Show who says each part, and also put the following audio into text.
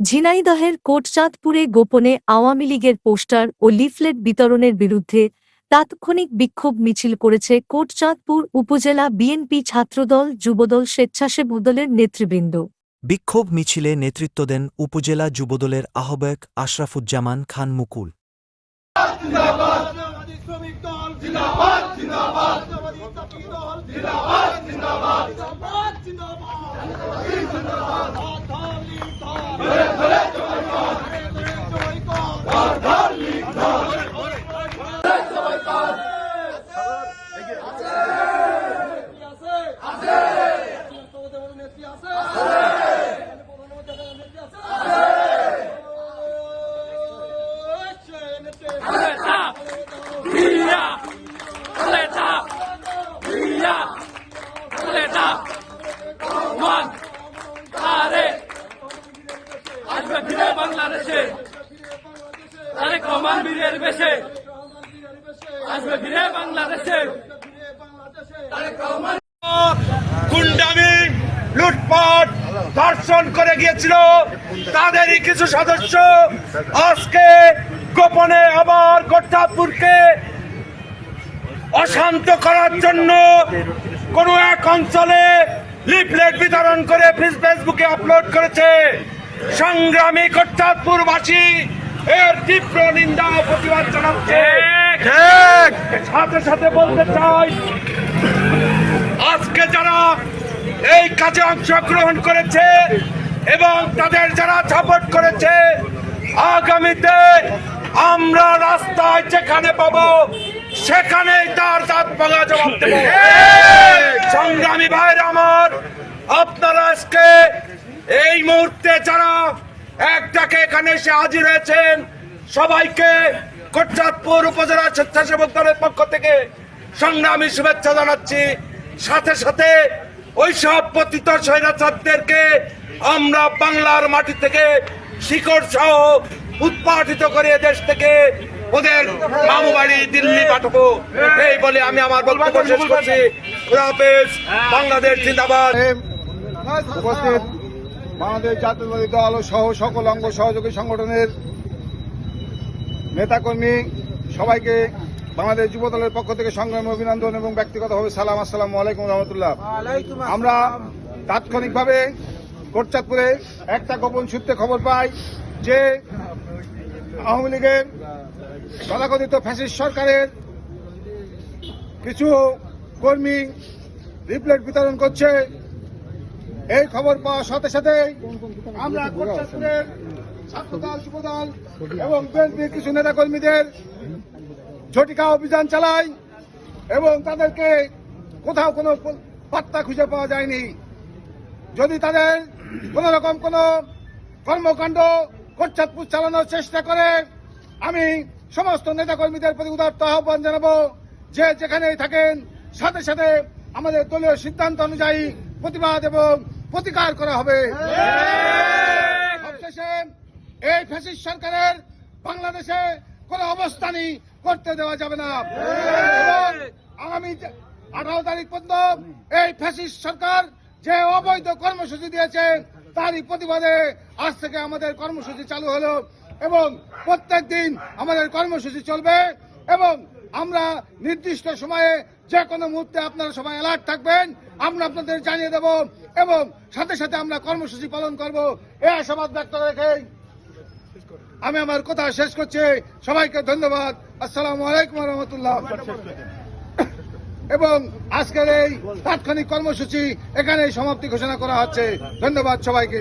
Speaker 1: ঝিনাইদহের কোটচাঁদপুরে গোপনে আওয়ামী লীগের পোস্টার ও লিফলেট বিতরণের বিরুদ্ধে তাৎক্ষণিক বিক্ষোভ মিছিল করেছে কোটচাঁদপুর উপজেলা বিএনপি ছাত্রদল যুবদল স্বেচ্ছাসেবক দলের নেতৃবৃন্দ।
Speaker 2: বিক্ষোভ মিছিলে নেতৃত্ব দেন উপজেলা যুবদলের আহ্বায়ক আশরাফুজ্জামান খান মুকুল।
Speaker 3: বাংলাদেশে তারেক রহমান বীরের বেশে আসবে ফিরে বাংলাদেশে।
Speaker 4: গুন্ডামি, লুটপাট, ধর্ষণ করে গিয়েছিল তাদেরই কিছু সদস্য আজকে গোপনে আবার কোটচাঁদপুরকে অশান্ত করার জন্য কোন এক অঞ্চলে লিফলেট বিতরণ করে ফেসবুকে আপলোড করেছে। সংগ্রামী কোটচাঁদপুরবাসী এর তীব্র নিন্দা ও প্রতিবাদ জানাচ্ছে। সাথে সাথে বলতে চাই, আজকে যারা এই কাজে অংশগ্রহণ করেছে এবং তাদের যারা সাপোর্ট করেছে, আগামীতে আমরা রাস্তায় যেখানে পাবো সেখানেই তার দাঁত ভাঙা জবাব দেব। সংগ্রামী ভাইরা আমার, আপনারা আজকে এই মুহূর্তে যারা এক ডাকে এখানে এসে হাজির হয়েছেন, সবাইকে কোটচাঁদপুর উপজেলা স্বেচ্ছাসেবক দলের পক্ষ থেকে সংগ্রামী শুভেচ্ছা জানাচ্ছি। সাথে সাথে ওই সব পতিত স্বৈরাচারদেরকে আমরা বাংলার মাটি থেকে শিকড় সহ উৎপাটিত করে দেশ থেকে ওদের মামু বাড়ি দিল্লি পাঠাবো, এই বলে আমি আমার বক্তব্য শেষ করছি। খোদা হাফেজ। বাংলাদেশ জিন্দাবাদ।
Speaker 5: উপস্থিত বাংলাদেশ জাতীয়তাবাদী দল সহ সকল অঙ্গ সহযোগী সংগঠনের নেতাকর্মী সবাইকে বাংলাদেশ যুব দলের পক্ষ থেকে সংগ্রামী অভিনন্দন এবং ব্যক্তিগতভাবে সালাম। আসসালামু আলাইকুম রহমতুল্লাহ। আমরা তাৎক্ষণিকভাবে কোটচাঁদপুরে একটা গোপন সূত্রে খবর পাই যে আওয়ামী লীগের তথাকথিত ফ্যাসিস্ট সরকারের কিছু কর্মী লিফলেট বিতরণ করছে। এই খবর পাওয়ার সাথে সাথে আমরা কোটচাঁদপুরের ছাত্রদল যুবদল এবং বিএনপির কিছু নেতাকর্মীদের ঝটিকা অভিযান চালাই এবং তাদেরকে কোথাও কোনো পাত্তা খুঁজে পাওয়া যায়নি। যদি তাদের কোন রকম কোন কর্মকাণ্ড কোটচাঁদপুর চালানোর চেষ্টা করে, আমি সমস্ত নেতাকর্মীদের প্রতি উদাত্ত আহ্বান জানাবো যে যেখানেই থাকেন সাথে সাথে আমাদের দলীয় সিদ্ধান্ত অনুযায়ী প্রতিবাদ এবং প্রতিকার করা হবে। সবশেষে এই ফ্যাসিস্ট সরকারের বাংলাদেশে কোন অবস্থানই করতে দেওয়া যাবে না। আগামী 18 তারিখ পর্যন্ত এই ফ্যাসিস্ট সরকার যে অবৈধ কর্মসূচি দিয়েছে তারই প্রতিবাদে আজ থেকে আমাদের কর্মসূচি চালু হলো এবং প্রত্যেক দিন আমাদের কর্মসূচি চলবে এবং আমরা নির্দিষ্ট সময়ে যে কোনো মুহূর্তে আপনারা সবাই অ্যালার্ট থাকবেন, আমরা আপনাদের জানিয়ে দেব এবং সাথে সাথে আমরা কর্মসূচি পালন করব। এই আশাবাদ ব্যক্ত রেখে আমি আমার কথা শেষ করছি। সবাইকে ধন্যবাদ। আসসালামু আলাইকুম রহমতুল্লাহ। এবং আজকের এই তাৎক্ষণিক কর্মসূচি এখানেই সমাপ্তি ঘোষণা করা হচ্ছে। ধন্যবাদ সবাইকে।